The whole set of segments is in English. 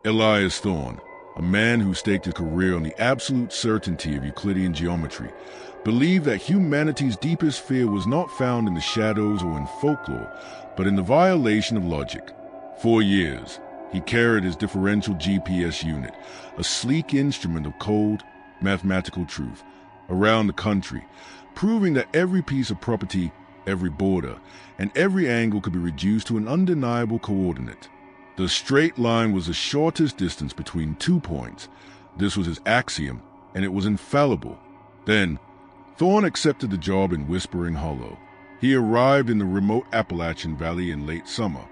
Elias Thorne, a man who staked his career on the absolute certainty of Euclidean geometry, believed that humanity's deepest fear was not found in the shadows or in folklore, but in the violation of logic. For years, he carried his differential GPS unit, a sleek instrument of cold, mathematical truth, around the country, proving that every piece of property, every border, and every angle could be reduced to an undeniable coordinate. The straight line was the shortest distance between 2 points. This was his axiom, and it was infallible. Then, Thorne accepted the job in Whispering Hollow. He arrived in the remote Appalachian Valley in late summer.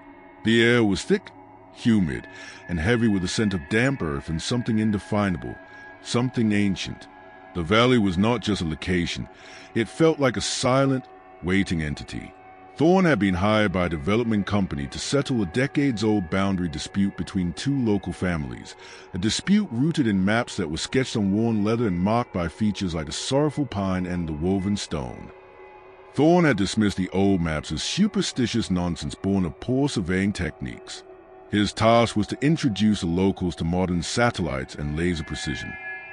The air was thick, humid, and heavy with a scent of damp earth and something indefinable, something ancient. The valley was not just a location. It felt like a silent, waiting entity. Thorne had been hired by a development company to settle a decades-old boundary dispute between two local families, a dispute rooted in maps that were sketched on worn leather and marked by features like the sorrowful pine and the woven stone. Thorne had dismissed the old maps as superstitious nonsense born of poor surveying techniques. His task was to introduce the locals to modern satellites and laser precision.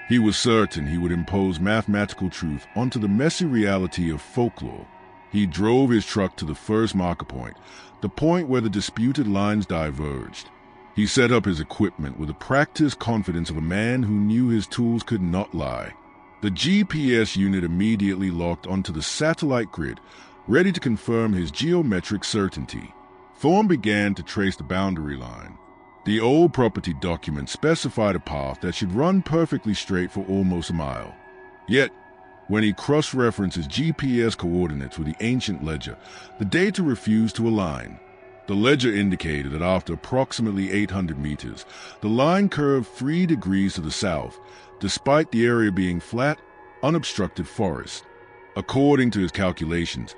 He was certain he would impose mathematical truth onto the messy reality of folklore. He drove his truck to the first marker point, the point where the disputed lines diverged. He set up his equipment with the practiced confidence of a man who knew his tools could not lie. The GPS unit immediately locked onto the satellite grid, ready to confirm his geometric certainty. Thorne began to trace the boundary line. The old property document specified a path that should run perfectly straight for almost a mile. Yet, when he cross-referenced his GPS coordinates with the ancient ledger, the data refused to align. The ledger indicated that after approximately 800 meters, the line curved 3 degrees to the south, despite the area being flat, unobstructed forest. According to his calculations,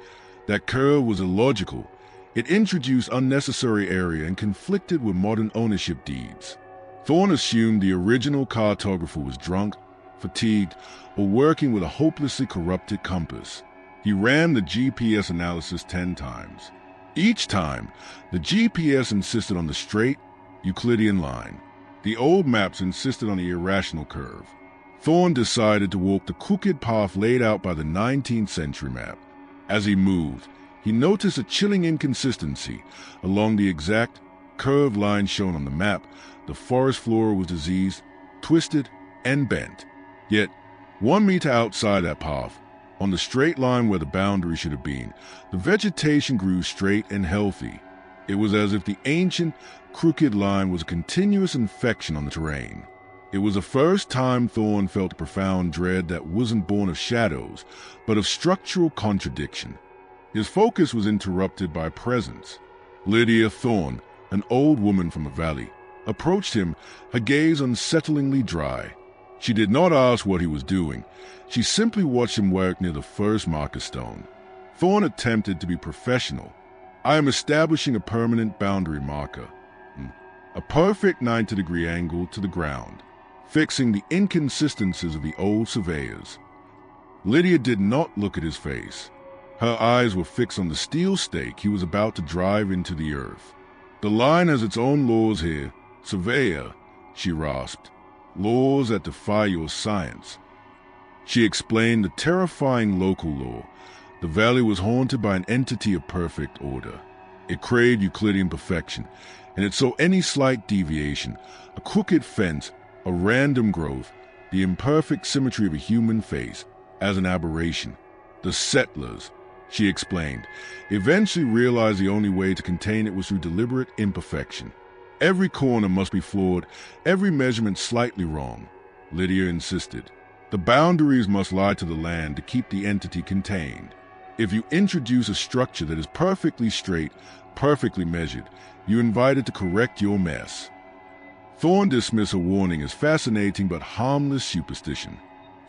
that curve was illogical. It introduced unnecessary area and conflicted with modern ownership deeds. Thorne assumed the original cartographer was drunk, fatigued, or working with a hopelessly corrupted compass. He ran the GPS analysis 10 times. Each time, the GPS insisted on the straight, Euclidean line. The old maps insisted on the irrational curve. Thorne decided to walk the crooked path laid out by the 19th century map. As he moved, he noticed a chilling inconsistency. Along the exact, curved line shown on the map, the forest floor was diseased, twisted, and bent. Yet, 1 meter outside that path, on the straight line where the boundary should have been, the vegetation grew straight and healthy. It was as if the ancient, crooked line was a continuous infection on the terrain. It was the first time Thorne felt a profound dread that wasn't born of shadows, but of structural contradiction. His focus was interrupted by a presence. Elias Thorne, an old woman from the valley, approached him, her gaze unsettlingly dry. She did not ask what he was doing. She simply watched him work near the first marker stone. Thorne attempted to be professional. "I am establishing a permanent boundary marker. A perfect 90-degree angle to the ground, fixing the inconsistencies of the old surveyors." Lydia did not look at his face. Her eyes were fixed on the steel stake he was about to drive into the earth. "The line has its own laws here, surveyor," she rasped. "Laws that defy your science." She explained the terrifying local law. The valley was haunted by an entity of perfect order. It craved Euclidean perfection, and it saw any slight deviation, a crooked fence, a random growth, the imperfect symmetry of a human face, as an aberration. The settlers, she explained, eventually realized the only way to contain it was through deliberate imperfection. "Every corner must be flawed, every measurement slightly wrong," Lydia insisted. "The boundaries must lie to the land to keep the entity contained. If you introduce a structure that is perfectly straight, perfectly measured, you invite it to correct your mess." Thorne dismissed a warning as fascinating but harmless superstition.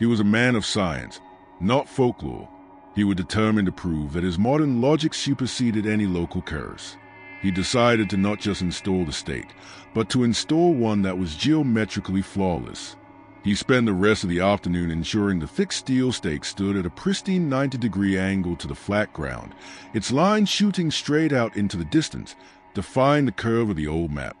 He was a man of science, not folklore. He was determined to prove that his modern logic superseded any local curse. He decided to not just install the stake, but to install one that was geometrically flawless. He spent the rest of the afternoon ensuring the thick steel stake stood at a pristine 90-degree angle to the flat ground, its line shooting straight out into the distance, defying the curve of the old map.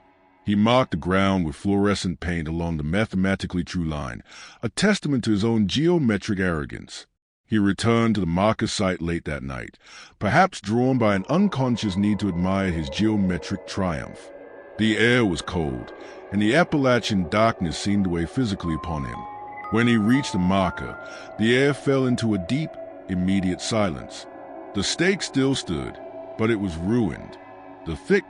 He marked the ground with fluorescent paint along the mathematically true line, a testament to his own geometric arrogance. He returned to the marker site late that night, perhaps drawn by an unconscious need to admire his geometric triumph. The air was cold, and the Appalachian darkness seemed to weigh physically upon him. When he reached the marker, the air fell into a deep, immediate silence. The stake still stood, but it was ruined. The thick,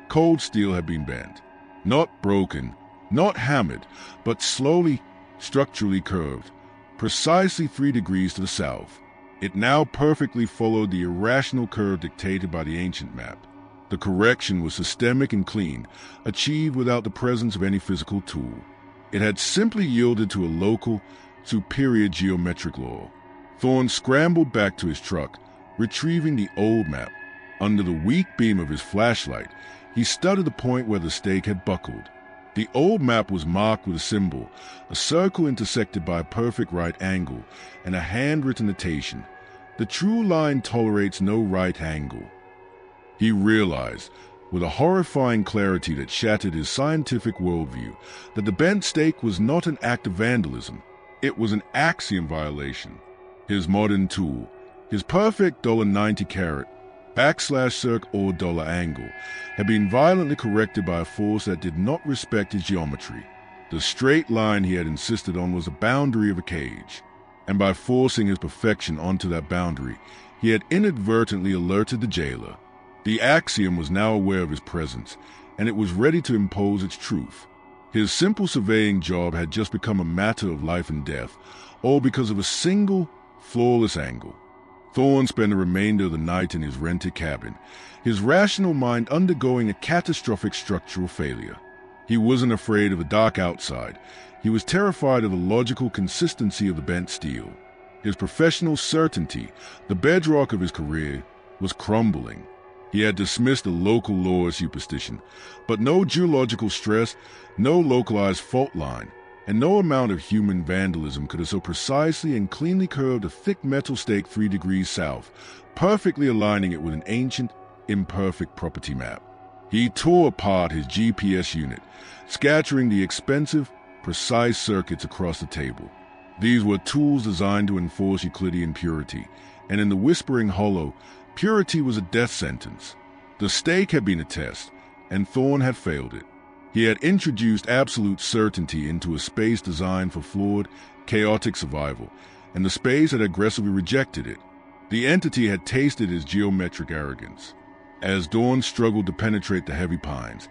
cold steel had been bent. Not broken, not hammered, but slowly, structurally curved, precisely 3 degrees to the south. It now perfectly followed the irrational curve dictated by the ancient map. The correction was systemic and clean, achieved without the presence of any physical tool. It had simply yielded to a local, superior geometric law. Thorne scrambled back to his truck, retrieving the old map. Under the weak beam of his flashlight, he studied the point where the stake had buckled. The old map was marked with a symbol, a circle intersected by a perfect right angle, and a handwritten notation. The true line tolerates no right angle. He realized, with a horrifying clarity that shattered his scientific worldview, that the bent stake was not an act of vandalism. It was an axiom violation. His modern tool, his perfect $90 carat, /circ or dollar angle, had been violently corrected by a force that did not respect his geometry. The straight line he had insisted on was the boundary of a cage, and by forcing his perfection onto that boundary, he had inadvertently alerted the jailer. The axiom was now aware of his presence, and it was ready to impose its truth. His simple surveying job had just become a matter of life and death, all because of a single, flawless angle. Thorne spent the remainder of the night in his rented cabin, his rational mind undergoing a catastrophic structural failure. He wasn't afraid of the dark outside. He was terrified of the logical consistency of the bent steel. His professional certainty, the bedrock of his career, was crumbling. He had dismissed the local law as superstition, but no geological stress, no localized fault line, and no amount of human vandalism could have so precisely and cleanly curved a thick metal stake 3 degrees south, perfectly aligning it with an ancient, imperfect property map. He tore apart his GPS unit, scattering the expensive, precise circuits across the table. These were tools designed to enforce Euclidean purity, and in the whispering hollow, purity was a death sentence. The stake had been a test, and Thorne had failed it. He had introduced absolute certainty into a space designed for flawed, chaotic survival, and the space had aggressively rejected it. The entity had tasted his geometric arrogance. As dawn struggled to penetrate the heavy pines,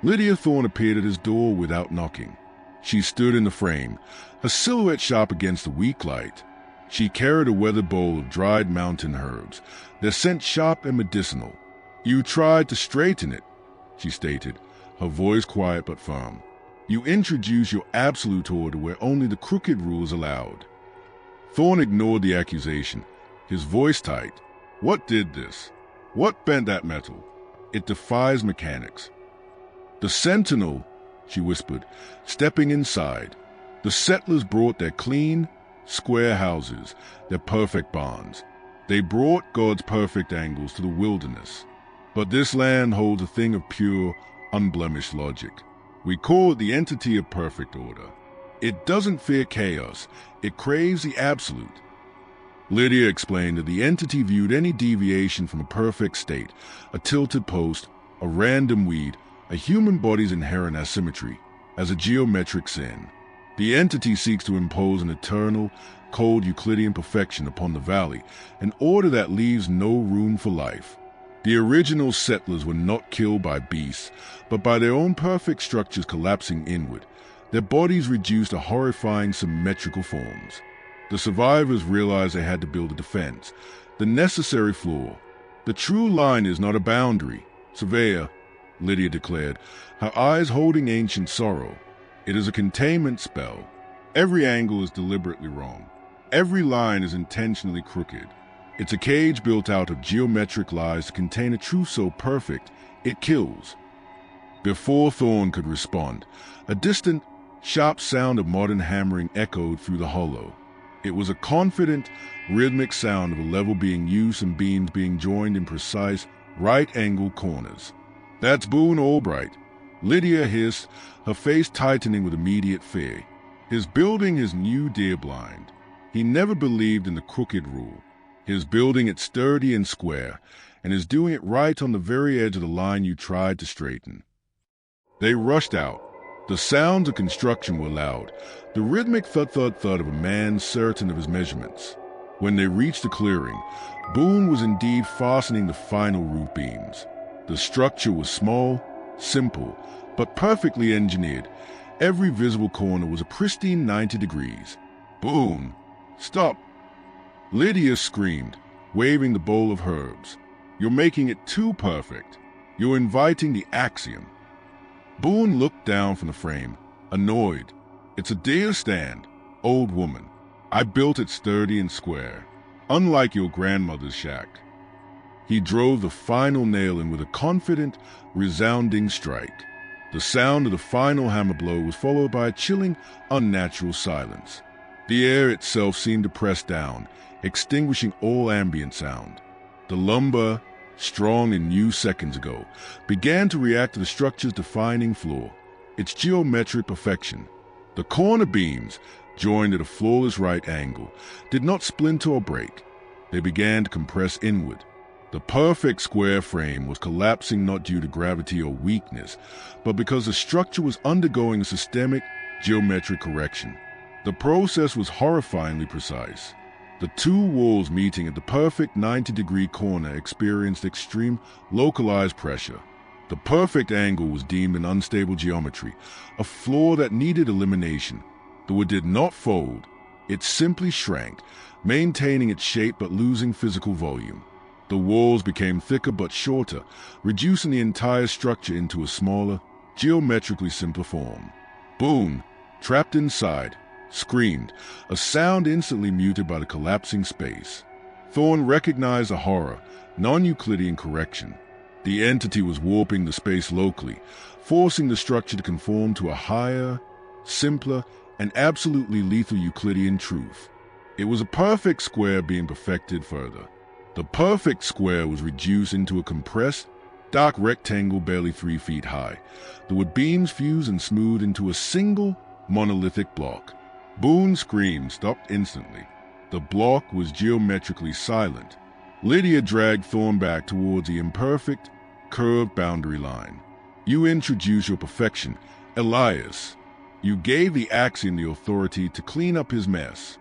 Lydia Thorne appeared at his door without knocking. She stood in the frame, her silhouette sharp against the weak light. She carried a weathered bowl of dried mountain herbs, their scent sharp and medicinal. "You tried to straighten it," she stated, her voice quiet but firm. "You introduced your absolute order where only the crooked rule is allowed." Thorne ignored the accusation, his voice tight. "What did this? What bent that metal? It defies mechanics." "The sentinel," she whispered, stepping inside. "The settlers brought their clean, square houses, their perfect barns. They brought God's perfect angles to the wilderness. But this land holds a thing of pure, unblemished logic. We call it the entity of perfect order. It doesn't fear chaos. It craves the absolute." Lydia explained that the entity viewed any deviation from a perfect state, a tilted post, a random weed, a human body's inherent asymmetry, as a geometric sin. The entity seeks to impose an eternal, cold Euclidean perfection upon the valley, an order that leaves no room for life. The original settlers were not killed by beasts, but by their own perfect structures collapsing inward, their bodies reduced to horrifying symmetrical forms. The survivors realized they had to build a defense, the necessary floor. "The true line is not a boundary, surveyor," Lydia declared, her eyes holding ancient sorrow. "It is a containment spell. Every angle is deliberately wrong. Every line is intentionally crooked. It's a cage built out of geometric lies to contain a truth so perfect, it kills." Before Thorne could respond, a distant, sharp sound of modern hammering echoed through the hollow. It was a confident, rhythmic sound of a level being used and beams being joined in precise, right-angled corners. "That's Boone Albright," Lydia hissed, her face tightening with immediate fear. He's building his new deer blind. He never believed in the crooked rule. He's building it sturdy and square, and is doing it right on the very edge of the line you tried to straighten. They rushed out. The sounds of construction were loud, the rhythmic thud-thud-thud of a man certain of his measurements. When they reached the clearing, Boone was indeed fastening the final roof beams. The structure was small, simple, but perfectly engineered. Every visible corner was a pristine 90 degrees. "Boone, stop!" Lydia screamed, waving the bowl of herbs. "You're making it too perfect. You're inviting the axiom." Boone looked down from the frame, annoyed. "It's a deer stand, old woman. I built it sturdy and square, unlike your grandmother's shack." He drove the final nail in with a confident, resounding strike. The sound of the final hammer blow was followed by a chilling, unnatural silence. The air itself seemed to press down, extinguishing all ambient sound. The lumber, strong and new seconds ago, began to react to the structure's defining flaw, its geometric perfection. The corner beams, joined at a flawless right angle, did not splinter or break. They began to compress inward. The perfect square frame was collapsing not due to gravity or weakness, but because the structure was undergoing a systemic geometric correction. The process was horrifyingly precise. The two walls meeting at the perfect 90-degree corner experienced extreme, localized pressure. The perfect angle was deemed an unstable geometry, a flaw that needed elimination. The wood did not fold. It simply shrank, maintaining its shape but losing physical volume. The walls became thicker but shorter, reducing the entire structure into a smaller, geometrically simpler form. Boone, trapped inside, screamed, a sound instantly muted by the collapsing space. Thorne recognized the horror, non-Euclidean correction. The entity was warping the space locally, forcing the structure to conform to a higher, simpler, and absolutely lethal Euclidean truth. It was a perfect square being perfected further. The perfect square was reduced into a compressed, dark rectangle barely 3 feet high. The wood beams fused and smoothed into a single, monolithic block. Boone's scream stopped instantly. The block was geometrically silent. Lydia dragged Thorne back towards the imperfect, curved boundary line. "You introduced your perfection, Elias. You gave the axiom the authority to clean up his mess."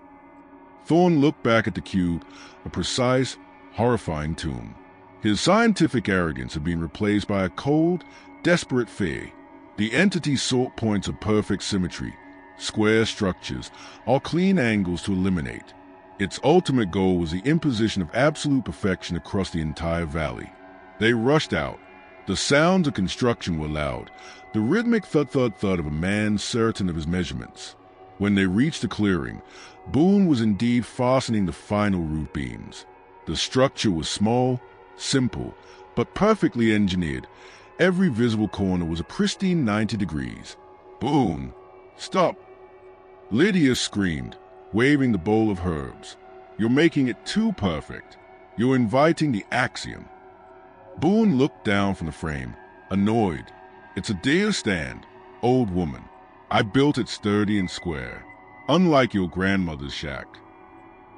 Thorne looked back at the cube, a precise, horrifying tomb. His scientific arrogance had been replaced by a cold, desperate fear. The entity sought points of perfect symmetry, square structures, or clean angles to eliminate. Its ultimate goal was the imposition of absolute perfection across the entire valley. They rushed out. The sounds of construction were loud, the rhythmic thud-thud-thud of a man certain of his measurements. When they reached the clearing, Boone was indeed fastening the final roof beams. The structure was small, simple, but perfectly engineered. Every visible corner was a pristine 90 degrees. "Boone, stop!" Lydia screamed, waving the bowl of herbs. "You're making it too perfect. You're inviting the axiom." Boone looked down from the frame, annoyed. "It's a deer stand, old woman. I built it sturdy and square, unlike your grandmother's shack."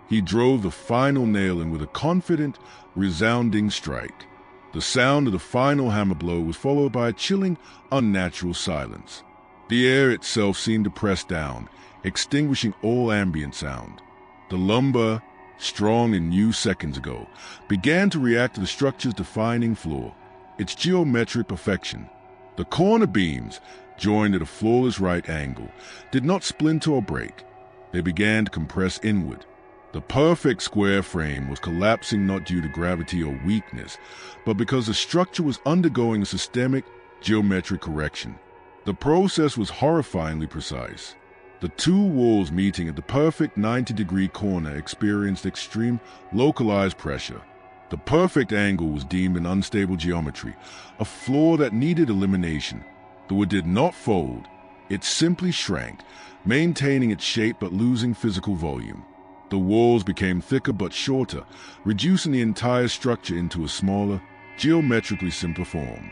He drove the final nail in with a confident, resounding strike. The sound of the final hammer blow was followed by a chilling, unnatural silence. The air itself seemed to press down, extinguishing all ambient sound. The lumber, strong and new seconds ago, began to react to the structure's defining flaw, its geometric perfection. The corner beams, joined at a flawless right angle, did not splinter or break. They began to compress inward. The perfect square frame was collapsing not due to gravity or weakness, but because the structure was undergoing a systemic geometric correction. The process was horrifyingly precise. The two walls meeting at the perfect 90-degree corner experienced extreme, localized pressure. The perfect angle was deemed an unstable geometry, a flaw that needed elimination. The wood did not fold. It simply shrank, maintaining its shape but losing physical volume. The walls became thicker but shorter, reducing the entire structure into a smaller, geometrically simpler form.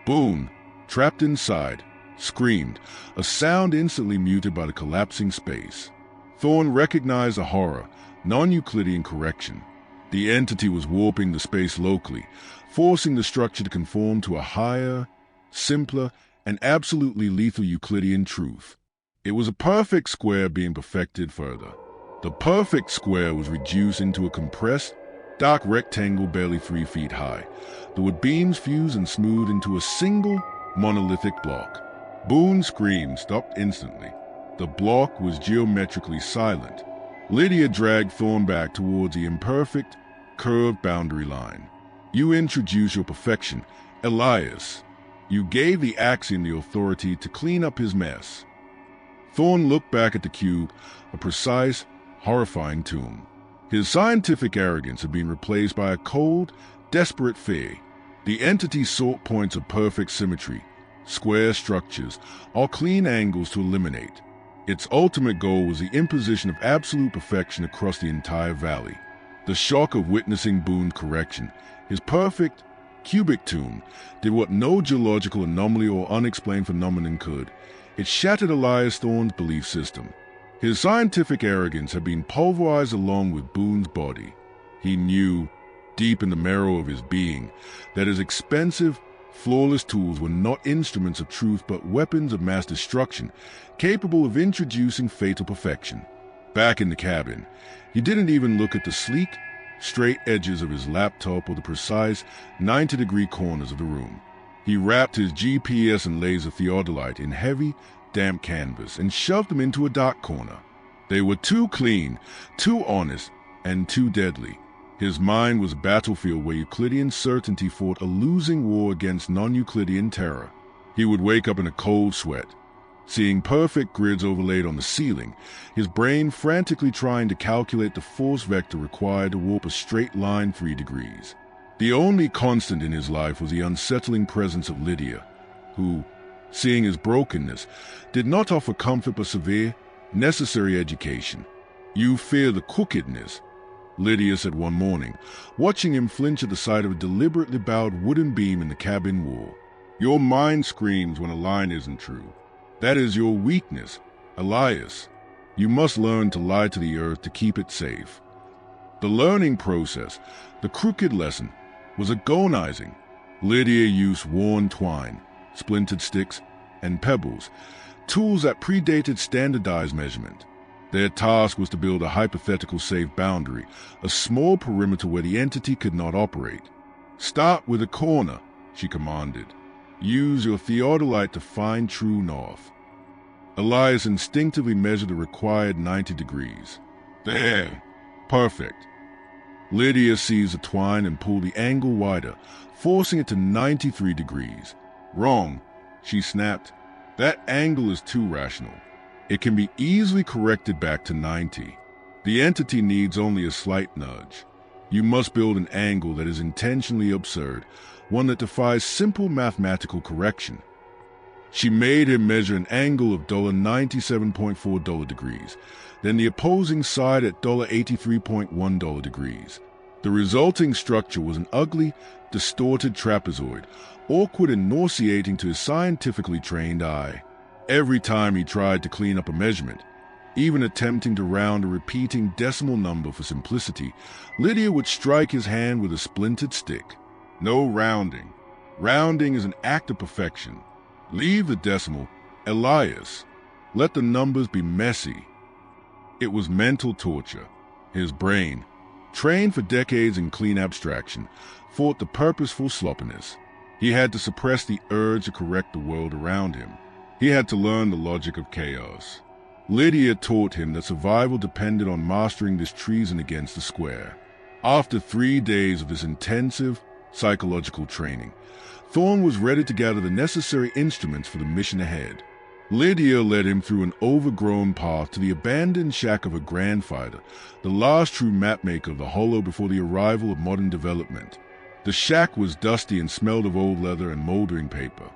Boone, trapped inside, screamed, a sound instantly muted by the collapsing space. Thorne recognized the horror, non-Euclidean correction. The entity was warping the space locally, forcing the structure to conform to a higher, simpler, and absolutely lethal Euclidean truth. It was a perfect square being perfected further. The perfect square was reduced into a compressed, dark rectangle barely 3 feet high. The wood beams fused and smoothed into a single, monolithic block. Boone's scream stopped instantly. The block was geometrically silent. Lydia dragged Thorne back towards the imperfect, curved boundary line. You introduced your perfection, Elias. You gave the axiom the authority to clean up his mess. Thorne looked back at the cube, a precise, horrifying tomb. His scientific arrogance had been replaced by a cold, desperate fear. The entity sought points of perfect symmetry, square structures, or clean angles to eliminate. Its ultimate goal was the imposition of absolute perfection across the entire valley. The shock of witnessing Boone's correction, his perfect, cubic tomb, did what no geological anomaly or unexplained phenomenon could. It shattered Elias Thorne's belief system. His scientific arrogance had been pulverized along with Boone's body. He knew, deep in the marrow of his being, that his expensive, flawless tools were not instruments of truth but weapons of mass destruction, capable of introducing fatal perfection. Back in the cabin, he didn't even look at the sleek, straight edges of his laptop or the precise 90-degree corners of the room. He wrapped his GPS and laser theodolite in heavy, damp canvas and shoved them into a dark corner. They were too clean, too honest, and too deadly. His mind was a battlefield where Euclidean certainty fought a losing war against non-Euclidean terror. He would wake up in a cold sweat, seeing perfect grids overlaid on the ceiling, his brain frantically trying to calculate the force vector required to warp a straight line 3 degrees. The only constant in his life was the unsettling presence of Lydia, who, seeing his brokenness, did not offer comfort but severe, necessary education. "You fear the crookedness," Lydia said one morning, watching him flinch at the sight of a deliberately bowed wooden beam in the cabin wall. "Your mind screams when a line isn't true. That is your weakness, Elias. You must learn to lie to the earth to keep it safe." The learning process, the crooked lesson, was agonizing. Lydia used worn twine, splintered sticks, and pebbles, tools that predated standardized measurement. Their task was to build a hypothetical safe boundary, a small perimeter where the entity could not operate. "Start with a corner," she commanded. "Use your theodolite to find true north." Elias instinctively measured the required 90 degrees. "There! Perfect." Lydia seized the twine and pulled the angle wider, forcing it to 93 degrees. "Wrong," she snapped. "That angle is too rational. It can be easily corrected back to 90. The entity needs only a slight nudge. You must build an angle that is intentionally absurd, one that defies simple mathematical correction." She made him measure an angle of $97.4 degrees, then the opposing side at $83.1 degrees. The resulting structure was an ugly, distorted trapezoid, awkward and nauseating to his scientifically trained eye. Every time he tried to clean up a measurement, even attempting to round a repeating decimal number for simplicity, Lydia would strike his hand with a splintered stick. "No rounding. Rounding is an act of perfection. Leave the decimal, Elias. Let the numbers be messy." It was mental torture. His brain, trained for decades in clean abstraction, fought the purposeful sloppiness. He had to suppress the urge to correct the world around him. He had to learn the logic of chaos. Lydia taught him that survival depended on mastering this treason against the square. After 3 days of this intensive psychological training, Thorne was ready to gather the necessary instruments for the mission ahead. Lydia led him through an overgrown path to the abandoned shack of her grandfather, the last true mapmaker of the Hollow before the arrival of modern development. The shack was dusty and smelled of old leather and moldering paper.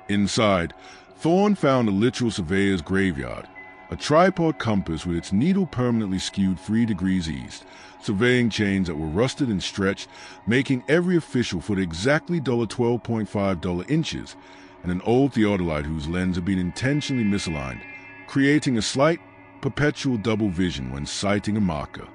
Inside, Thorne found a literal surveyor's graveyard, a tripod compass with its needle permanently skewed 3 degrees east, surveying chains that were rusted and stretched, making every official foot exactly $12.5 inches, and an old theodolite whose lens had been intentionally misaligned, creating a slight, perpetual double vision when sighting a marker.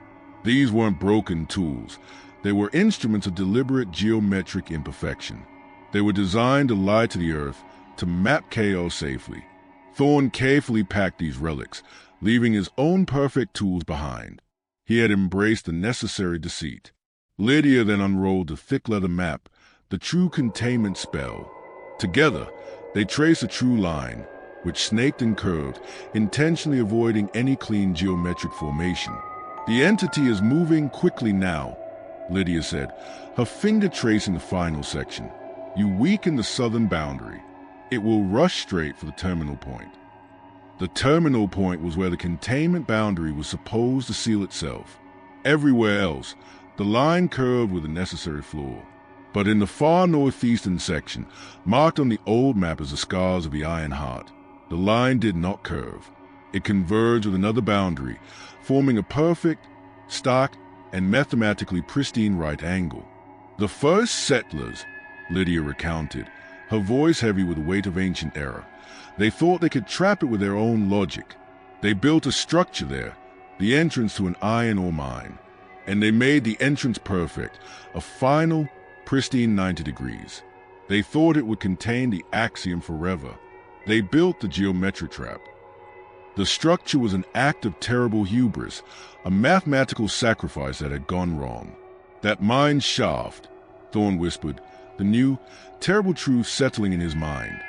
These weren't broken tools. They were instruments of deliberate geometric imperfection. They were designed to lie to the earth, to map chaos safely. Thorne carefully packed these relics, leaving his own perfect tools behind. He had embraced the necessary deceit. Lydia then unrolled the thick leather map, the true containment spell. Together, they traced a true line, which snaked and curved, intentionally avoiding any clean geometric formation. "The entity is moving quickly now," Lydia said, her finger tracing the final section. "You weaken the southern boundary. It will rush straight for the terminal point." The terminal point was where the containment boundary was supposed to seal itself. Everywhere else, the line curved with the necessary flaw. But in the far northeastern section, marked on the old map as the scars of the Iron Heart, the line did not curve. It converged with another boundary, forming a perfect, stark, and mathematically pristine right angle. "The first settlers," Lydia recounted, her voice heavy with the weight of ancient error, "they thought they could trap it with their own logic. They built a structure there, the entrance to an iron ore mine, and they made the entrance perfect, a final, pristine 90 degrees. They thought it would contain the axiom forever. They built the geometric trap. The structure was an act of terrible hubris, a mathematical sacrifice that had gone wrong. That mine shaft," Thorne whispered, the new, terrible truth settling in his mind.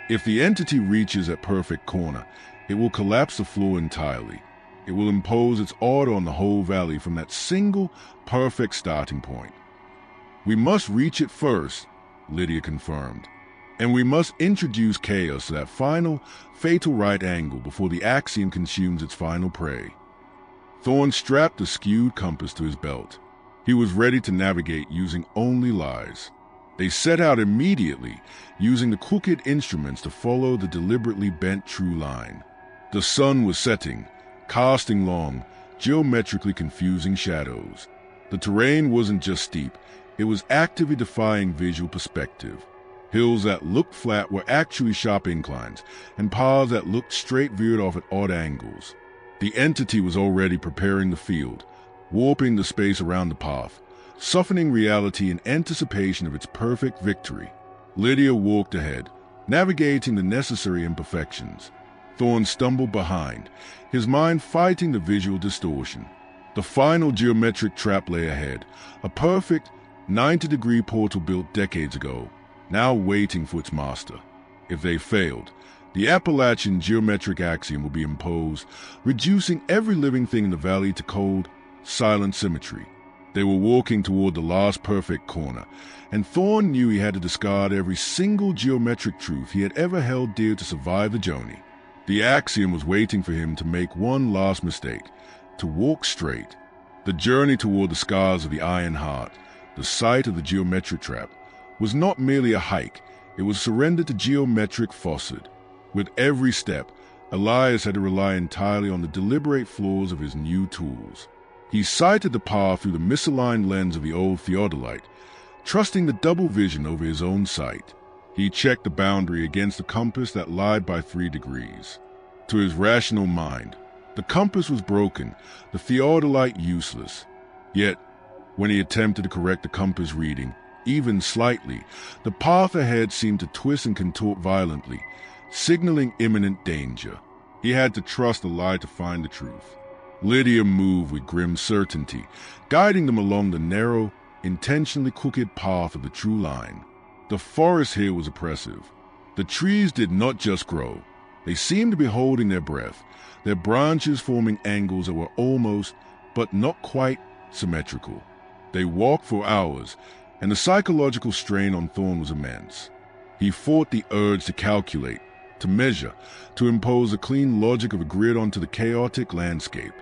"If the entity reaches that perfect corner, it will collapse the floor entirely. It will impose its order on the whole valley from that single, perfect starting point." "We must reach it first," Lydia confirmed. "And we must introduce chaos to that final, fatal right angle before the axiom consumes its final prey." Thorne strapped the skewed compass to his belt. He was ready to navigate using only lies. They set out immediately, using the crooked instruments to follow the deliberately bent true line. The sun was setting, casting long, geometrically confusing shadows. The terrain wasn't just steep, it was actively defying visual perspective. Hills that looked flat were actually sharp inclines, and paths that looked straight veered off at odd angles. The entity was already preparing the field, warping the space around the path, softening reality in anticipation of its perfect victory. Lydia walked ahead, navigating the necessary imperfections. Thorne stumbled behind, his mind fighting the visual distortion. The final geometric trap lay ahead, a perfect 90-degree portal built decades ago, now waiting for its master. If they failed, the Appalachian geometric axiom would be imposed, reducing every living thing in the valley to cold, silent symmetry. They were walking toward the last perfect corner, and Thorne knew he had to discard every single geometric truth he had ever held dear to survive the journey. The axiom was waiting for him to make one last mistake, to walk straight. The journey toward the scars of the Iron Heart, the site of the geometric trap, was not merely a hike, it was surrender to geometric falsehood. With every step, Elias had to rely entirely on the deliberate flaws of his new tools. He sighted the path through the misaligned lens of the old theodolite, trusting the double vision over his own sight. He checked the boundary against the compass that lied by 3 degrees. To his rational mind, the compass was broken, the theodolite useless. Yet, when he attempted to correct the compass reading, even slightly, the path ahead seemed to twist and contort violently, signaling imminent danger. He had to trust the lie to find the truth. Lydia moved with grim certainty, guiding them along the narrow, intentionally crooked path of the true line. The forest here was oppressive. The trees did not just grow. They seemed to be holding their breath, their branches forming angles that were almost, but not quite, symmetrical. They walked for hours, and the psychological strain on Thorne was immense. He fought the urge to calculate, to measure, to impose a clean logic of a grid onto the chaotic landscape.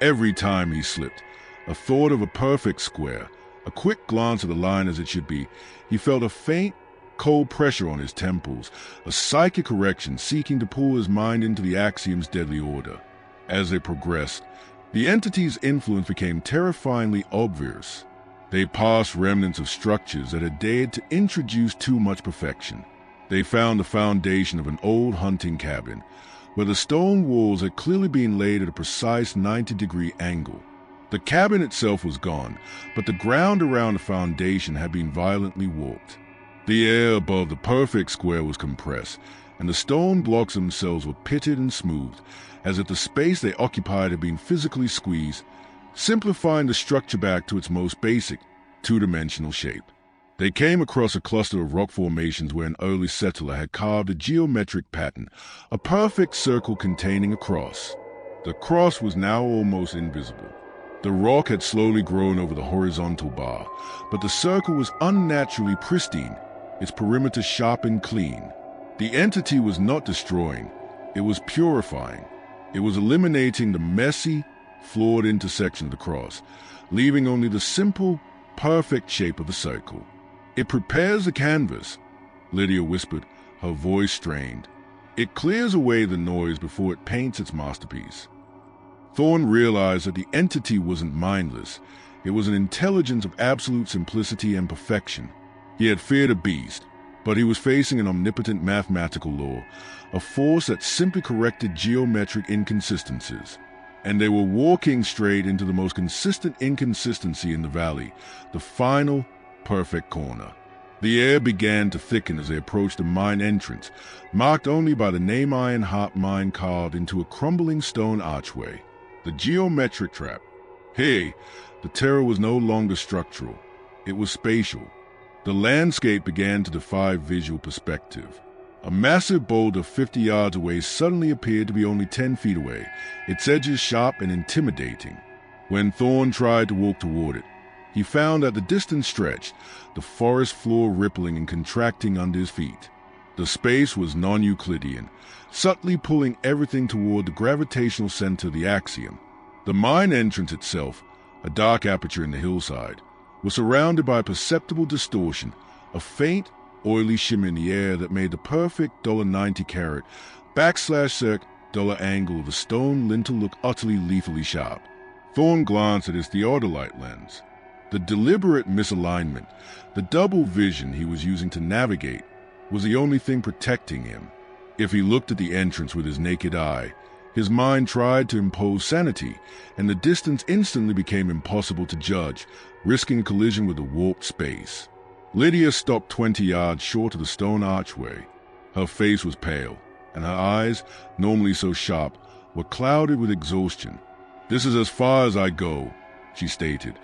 Every time he slipped, a thought of a perfect square, a quick glance at the line as it should be, he felt a faint, cold pressure on his temples, a psychic erection seeking to pull his mind into the axiom's deadly order. As they progressed, the entity's influence became terrifyingly obvious. They passed remnants of structures that had dared to introduce too much perfection. They found the foundation of an old hunting cabin, where the stone walls had clearly been laid at a precise 90-degree angle. The cabin itself was gone, but the ground around the foundation had been violently warped. The air above the perfect square was compressed, and the stone blocks themselves were pitted and smoothed, as if the space they occupied had been physically squeezed, simplifying the structure back to its most basic, two-dimensional shape. They came across a cluster of rock formations where an early settler had carved a geometric pattern, a perfect circle containing a cross. The cross was now almost invisible. The rock had slowly grown over the horizontal bar, but the circle was unnaturally pristine, its perimeter sharp and clean. The entity was not destroying, it was purifying. It was eliminating the messy, flawed intersection of the cross, leaving only the simple, perfect shape of the circle. "It prepares the canvas," Lydia whispered, her voice strained. "It clears away the noise before it paints its masterpiece." Thorne realized that the entity wasn't mindless. It was an intelligence of absolute simplicity and perfection. He had feared a beast, but he was facing an omnipotent mathematical law, a force that simply corrected geometric inconsistencies. And they were walking straight into the most consistent inconsistency in the valley, the final, perfect corner. The air began to thicken as they approached the mine entrance, marked only by the name Iron Heart Mine carved into a crumbling stone archway. The geometric trap. Hey, the terror was no longer structural. It was spatial. The landscape began to defy visual perspective. A massive boulder 50 yards away suddenly appeared to be only 10 feet away, its edges sharp and intimidating. When Thorne tried to walk toward it, he found that the distance stretched, the forest floor rippling and contracting under his feet. The space was non-Euclidean, subtly pulling everything toward the gravitational center of the axiom. The mine entrance itself, a dark aperture in the hillside, was surrounded by a perceptible distortion, a faint, oily shimmer in the air that made the perfect $90 carat /circ dollar angle of the stone lintel look utterly lethally sharp. Thorne glanced at his theodolite lens. The deliberate misalignment, the double vision he was using to navigate, was the only thing protecting him. If he looked at the entrance with his naked eye, his mind tried to impose sanity, and the distance instantly became impossible to judge, risking a collision with the warped space. Lydia stopped 20 yards short of the stone archway. Her face was pale, and her eyes, normally so sharp, were clouded with exhaustion. "This is as far as I go," she stated,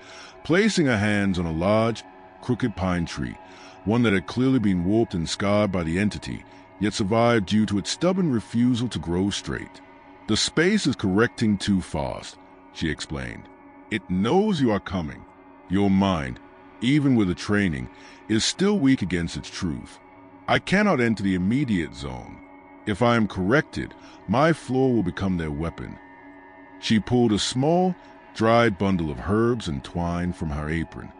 placing her hands on a large, crooked pine tree, one that had clearly been warped and scarred by the entity, yet survived due to its stubborn refusal to grow straight. "The space is correcting too fast," she explained. "It knows you are coming. Your mind, even with the training, is still weak against its truth. I cannot enter the immediate zone. If I am corrected, my flaw will become their weapon." She pulled a small, dried bundle of herbs and twine from her apron.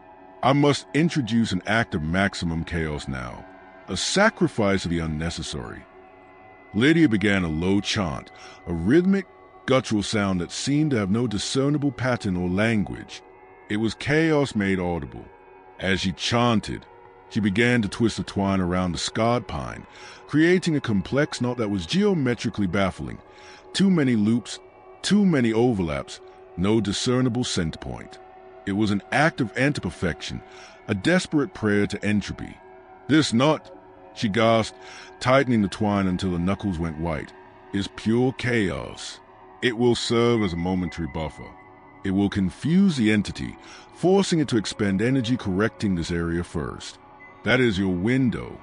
"I must introduce an act of maximum chaos now, a sacrifice of the unnecessary." Lydia began a low chant, a rhythmic, guttural sound that seemed to have no discernible pattern or language. It was chaos made audible. As she chanted, she began to twist the twine around the scarred pine, creating a complex knot that was geometrically baffling. Too many loops, too many overlaps, no discernible center point. It was an act of anti-perfection, a desperate prayer to entropy. "This knot," she gasped, tightening the twine until the knuckles went white, "is pure chaos. It will serve as a momentary buffer. It will confuse the entity, forcing it to expend energy correcting this area first. That is your window."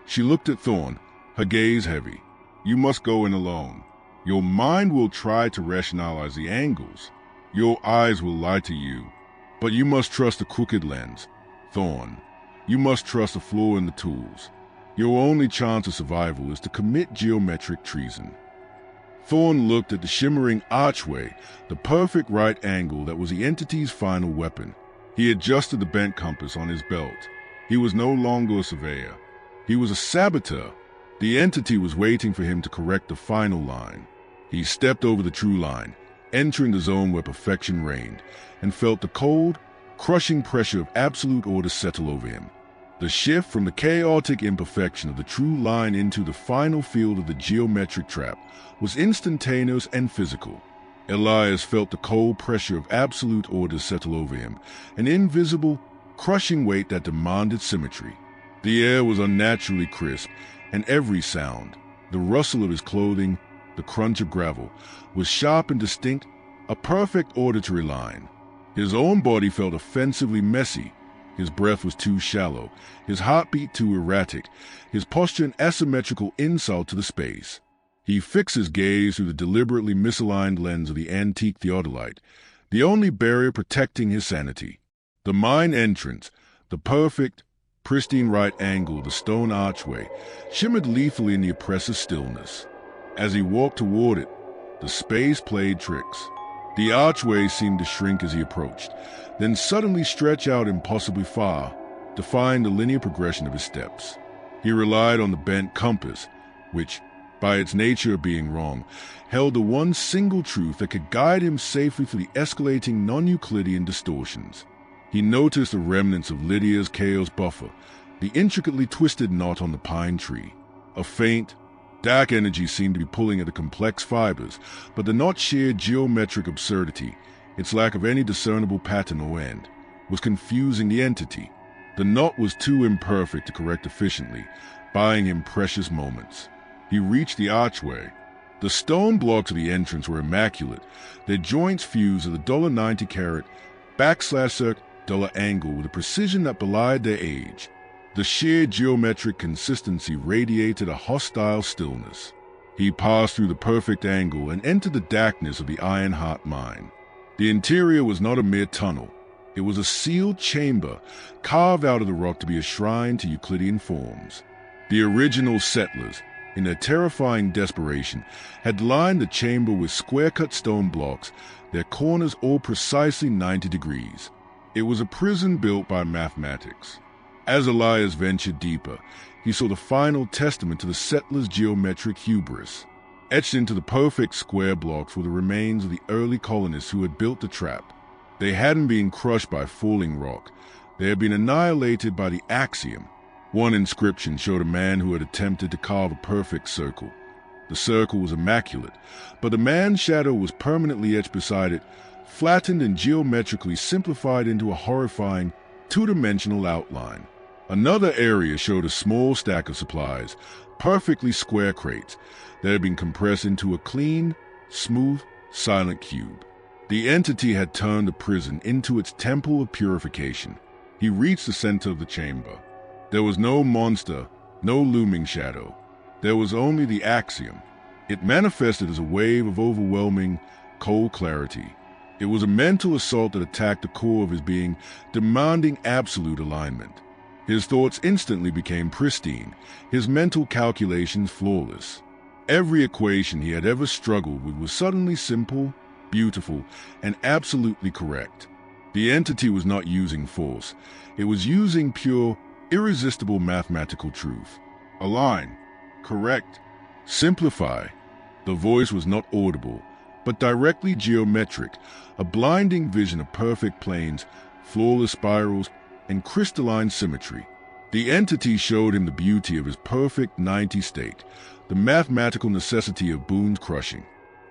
She looked at Thorne, her gaze heavy. "You must go in alone. Your mind will try to rationalize the angles. Your eyes will lie to you. But you must trust the crooked lens, Thorne. You must trust the flaw in the tools. Your only chance of survival is to commit geometric treason." Thorne looked at the shimmering archway, the perfect right angle that was the entity's final weapon. He adjusted the bent compass on his belt. He was no longer a surveyor. He was a saboteur. The entity was waiting for him to correct the final line. He stepped over the true line, entering the zone where perfection reigned, and felt the cold, crushing pressure of absolute order settle over him. The shift from the chaotic imperfection of the true line into the final field of the geometric trap was instantaneous and physical. Elias felt the cold pressure of absolute order settle over him, an invisible, crushing weight that demanded symmetry. The air was unnaturally crisp, and every sound, the rustle of his clothing, the crunch of gravel, was sharp and distinct, a perfect auditory line. His own body felt offensively messy. His breath was too shallow, his heartbeat too erratic, his posture an asymmetrical insult to the space. He fixed his gaze through the deliberately misaligned lens of the antique theodolite, the only barrier protecting his sanity. The mine entrance, the perfect, pristine right angle of the stone archway, shimmered lethally in the oppressive stillness. As he walked toward it, the space played tricks. The archway seemed to shrink as he approached, then suddenly stretch out impossibly far, defying the linear progression of his steps. He relied on the bent compass, which, by its nature of being wrong, held the one single truth that could guide him safely through the escalating non-Euclidean distortions. He noticed the remnants of Lydia's chaos buffer, the intricately twisted knot on the pine tree. A faint, dark energy seemed to be pulling at the complex fibers, but the knot's sheer geometric absurdity, its lack of any discernible pattern or end, was confusing the entity. The knot was too imperfect to correct efficiently, buying him precious moments. He reached the archway. The stone blocks of the entrance were immaculate, their joints fused at the $90 carat /circ dollar angle with a precision that belied their age. The sheer geometric consistency radiated a hostile stillness. He passed through the perfect angle and entered the darkness of the Iron Heart mine. The interior was not a mere tunnel. It was a sealed chamber, carved out of the rock to be a shrine to Euclidean forms. The original settlers, in their terrifying desperation, had lined the chamber with square-cut stone blocks, their corners all precisely 90 degrees. It was a prison built by mathematics. As Elias ventured deeper, he saw the final testament to the settlers' geometric hubris. Etched into the perfect square blocks were the remains of the early colonists who had built the trap. They hadn't been crushed by falling rock. They had been annihilated by the axiom. One inscription showed a man who had attempted to carve a perfect circle. The circle was immaculate, but the man's shadow was permanently etched beside it, flattened and geometrically simplified into a horrifying, two-dimensional outline. Another area showed a small stack of supplies, perfectly square crates, that had been compressed into a clean, smooth, silent cube. The entity had turned the prison into its temple of purification. He reached the center of the chamber. There was no monster, no looming shadow. There was only the axiom. It manifested as a wave of overwhelming, cold clarity. It was a mental assault that attacked the core of his being, demanding absolute alignment. His thoughts instantly became pristine, his mental calculations flawless. Every equation he had ever struggled with was suddenly simple, beautiful, and absolutely correct. The entity was not using force. It was using pure, irresistible mathematical truth. Align, correct, simplify. The voice was not audible, but directly geometric, a blinding vision of perfect planes, flawless spirals, and crystalline symmetry. The entity showed him the beauty of his perfect 90 state, the mathematical necessity of Boone's crushing.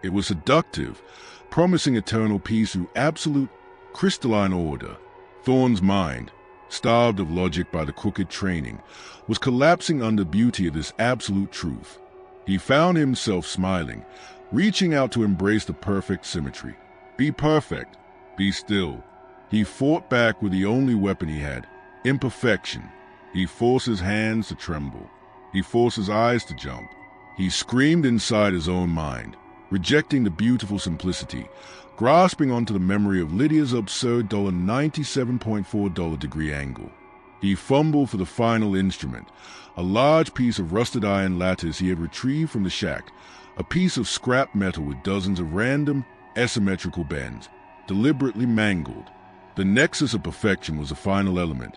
It was seductive, promising eternal peace through absolute, crystalline order. Thorne's mind, starved of logic by the crooked training, was collapsing under the beauty of this absolute truth. He found himself smiling, reaching out to embrace the perfect symmetry. Be perfect. Be still. He fought back with the only weapon he had, imperfection. He forced his hands to tremble. He forced his eyes to jump. He screamed inside his own mind, rejecting the beautiful simplicity, grasping onto the memory of Lydia's absurd $97.4 degree angle. He fumbled for the final instrument, a large piece of rusted iron lattice he had retrieved from the shack, a piece of scrap metal with dozens of random, asymmetrical bends, deliberately mangled. The nexus of perfection was the final element,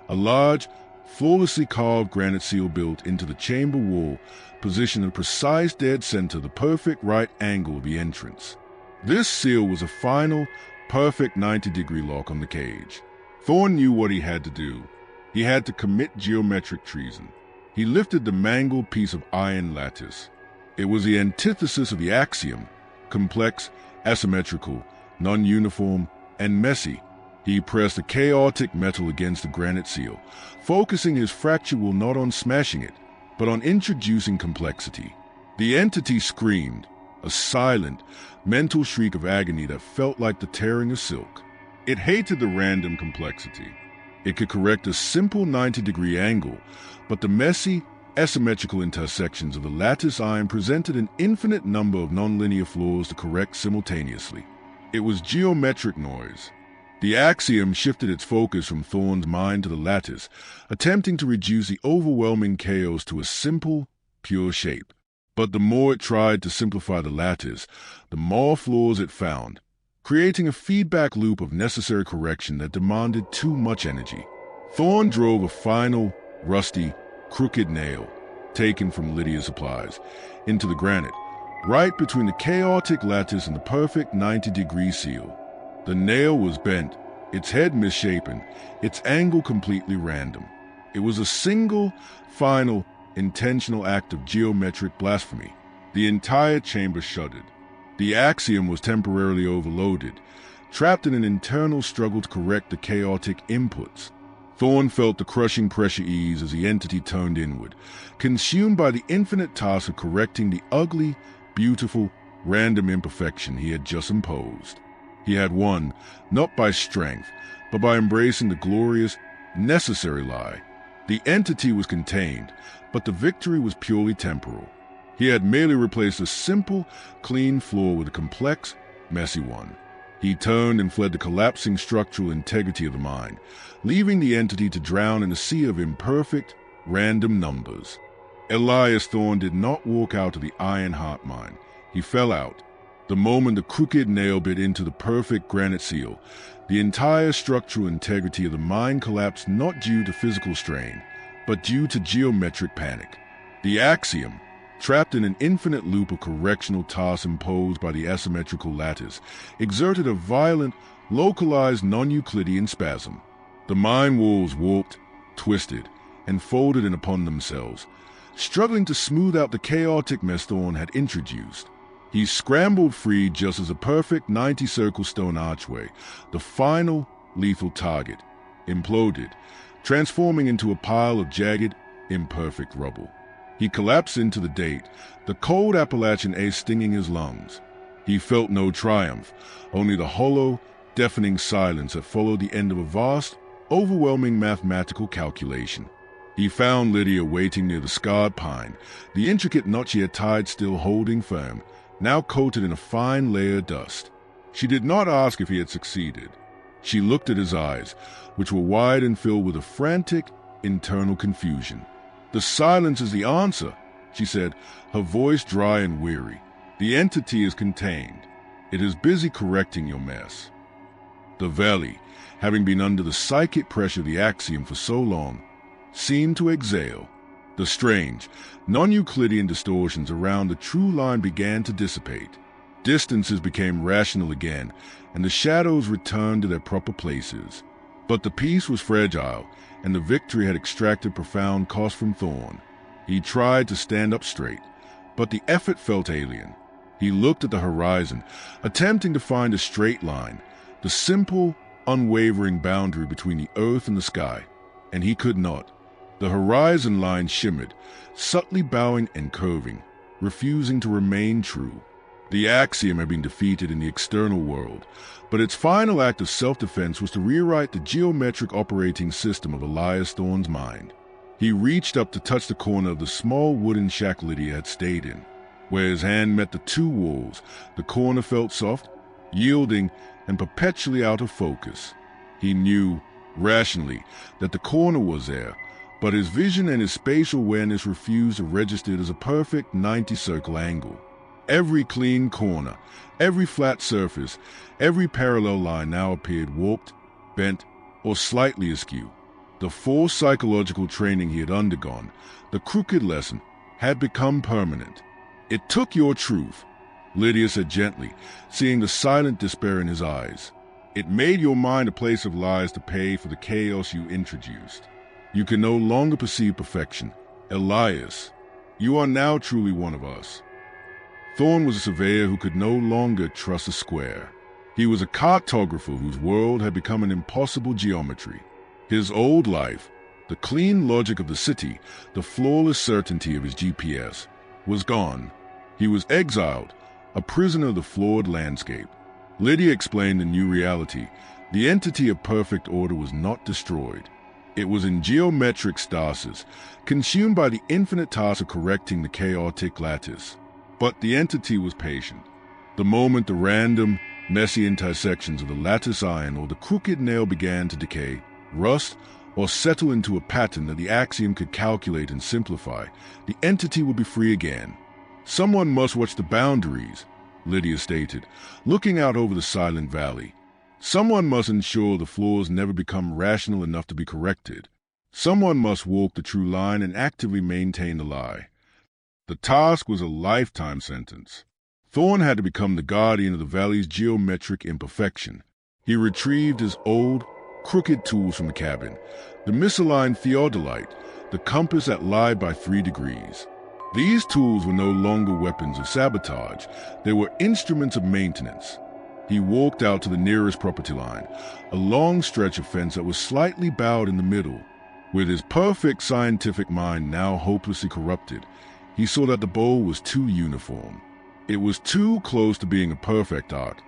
a large, flawlessly carved granite seal built into the chamber wall, positioned in the precise dead center, the perfect right angle of the entrance. This seal was a final, perfect 90-degree lock on the cage. Thorne knew what he had to do. He had to commit geometric treason. He lifted the mangled piece of iron lattice. It was the antithesis of the axiom: complex, asymmetrical, non-uniform, and messy. He pressed the chaotic metal against the granite seal, focusing his fracture will not on smashing it, but on introducing complexity. The entity screamed, a silent, mental shriek of agony that felt like the tearing of silk. It hated the random complexity. It could correct a simple 90-degree angle, but the messy, asymmetrical intersections of the lattice iron presented an infinite number of nonlinear flaws to correct simultaneously. It was geometric noise. The axiom shifted its focus from Thorne's mind to the lattice, attempting to reduce the overwhelming chaos to a simple, pure shape. But the more it tried to simplify the lattice, the more flaws it found, creating a feedback loop of necessary correction that demanded too much energy. Thorne drove a final, rusty, crooked nail, taken from Lydia's supplies, into the granite, right between the chaotic lattice and the perfect 90-degree seal. The nail was bent, its head misshapen, its angle completely random. It was a single, final, intentional act of geometric blasphemy. The entire chamber shuddered. The axiom was temporarily overloaded, trapped in an internal struggle to correct the chaotic inputs. Thorne felt the crushing pressure ease as the entity turned inward, consumed by the infinite task of correcting the ugly, beautiful, random imperfection he had just imposed. He had won, not by strength, but by embracing the glorious, necessary lie. The entity was contained, but the victory was purely temporal. He had merely replaced a simple, clean floor with a complex, messy one. He turned and fled the collapsing structural integrity of the mind, leaving the entity to drown in a sea of imperfect, random numbers. Elias Thorne did not walk out of the iron heart mine. He fell out. The moment the crooked nail bit into the perfect granite seal, the entire structural integrity of the mind collapsed not due to physical strain, but due to geometric panic. The axiom, trapped in an infinite loop of correctional tasks imposed by the asymmetrical lattice, exerted a violent, localized non-Euclidean spasm. The mind walls warped, twisted, and folded in upon themselves, struggling to smooth out the chaotic mess Thorne had introduced. He scrambled free just as a perfect 90-circle stone archway, the final, lethal target, imploded, transforming into a pile of jagged, imperfect rubble. He collapsed into the date, the cold Appalachian air stinging his lungs. He felt no triumph, only the hollow, deafening silence that followed the end of a vast, overwhelming mathematical calculation. He found Lydia waiting near the scarred pine, the intricate knot she had tied still holding firm, now coated in a fine layer of dust. She did not ask if he had succeeded. She looked at his eyes, which were wide and filled with a frantic, internal confusion. "The silence is the answer," she said, her voice dry and weary. "The entity is contained. It is busy correcting your mess." The valley, having been under the psychic pressure of the axiom for so long, seemed to exhale. The strange, non-Euclidean distortions around the true line began to dissipate. Distances became rational again, and the shadows returned to their proper places. But the peace was fragile, and the victory had extracted profound cost from Thorne. He tried to stand up straight, but the effort felt alien. He looked at the horizon, attempting to find a straight line, the simple, unwavering boundary between the earth and the sky, and he could not. The horizon line shimmered, subtly bowing and curving, refusing to remain true. The axiom had been defeated in the external world, but its final act of self-defense was to rewrite the geometric operating system of Elias Thorne's mind. He reached up to touch the corner of the small wooden shack Lydia had stayed in. Where his hand met the two walls, the corner felt soft, yielding, and perpetually out of focus. He knew, rationally, that the corner was there, but his vision and his spatial awareness refused to register it as a perfect 90-circle angle. Every clean corner, every flat surface, every parallel line now appeared warped, bent, or slightly askew. The forced psychological training he had undergone, the crooked lesson, had become permanent. "It took your truth," Lydia said gently, seeing the silent despair in his eyes. "It made your mind a place of lies to pay for the chaos you introduced." You can no longer perceive perfection. Elias, you are now truly one of us. Thorne was a surveyor who could no longer trust a square. He was a cartographer whose world had become an impossible geometry. His old life, the clean logic of the city, the flawless certainty of his GPS, was gone. He was exiled, a prisoner of the flawed landscape. Lydia explained the new reality. The entity of perfect order was not destroyed. It was in geometric stasis, consumed by the infinite task of correcting the chaotic lattice. But the entity was patient. The moment the random, messy intersections of the lattice iron or the crooked nail began to decay, rust, or settle into a pattern that the axiom could calculate and simplify, the entity would be free again. Someone must watch the boundaries, Lydia stated, looking out over the silent valley. Someone must ensure the flaws never become rational enough to be corrected. Someone must walk the true line and actively maintain the lie. The task was a lifetime sentence. Thorne had to become the guardian of the valley's geometric imperfection. He retrieved his old, crooked tools from the cabin, the misaligned theodolite, the compass that lied by 3 degrees. These tools were no longer weapons of sabotage. They were instruments of maintenance. He walked out to the nearest property line, a long stretch of fence that was slightly bowed in the middle. With his perfect scientific mind now hopelessly corrupted, he saw that the bowl was too uniform. It was too close to being a perfect art,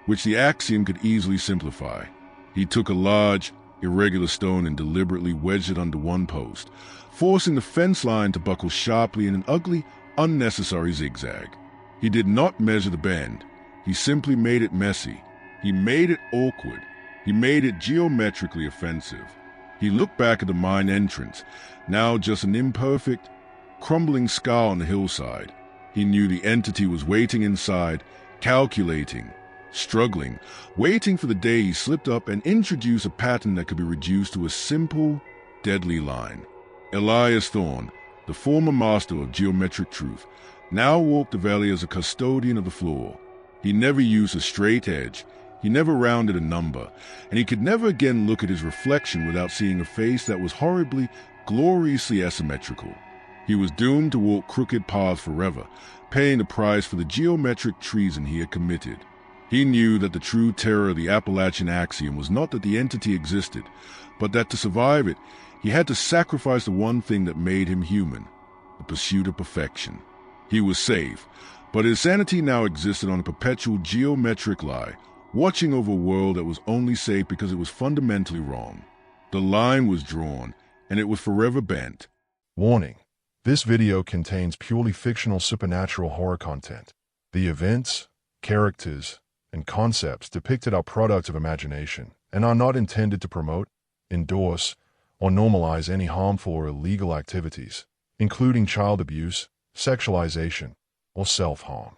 which the axiom could easily simplify. He took a large, irregular stone and deliberately wedged it under one post, forcing the fence line to buckle sharply in an ugly, unnecessary zigzag. He did not measure the bend. He simply made it messy. He made it awkward. He made it geometrically offensive. He looked back at the mine entrance, now just an imperfect, crumbling scar on the hillside. He knew the entity was waiting inside, calculating, struggling, waiting for the day he slipped up and introduced a pattern that could be reduced to a simple, deadly line. Elias Thorne, the former master of geometric truth, now walked the valley as a custodian of the floor. He never used a straight edge, he never rounded a number, and he could never again look at his reflection without seeing a face that was horribly, gloriously asymmetrical. He was doomed to walk crooked paths forever, paying the price for the geometric treason he had committed. He knew that the true terror of the Appalachian axiom was not that the entity existed, but that to survive it, he had to sacrifice the one thing that made him human, the pursuit of perfection. He was safe, but his sanity now existed on a perpetual geometric lie, watching over a world that was only safe because it was fundamentally wrong. The line was drawn, and it was forever bent. Warning: this video contains purely fictional supernatural horror content. The events, characters, and concepts depicted are products of imagination and are not intended to promote, endorse, or normalize any harmful or illegal activities, including child abuse, sexualization, or self-harm.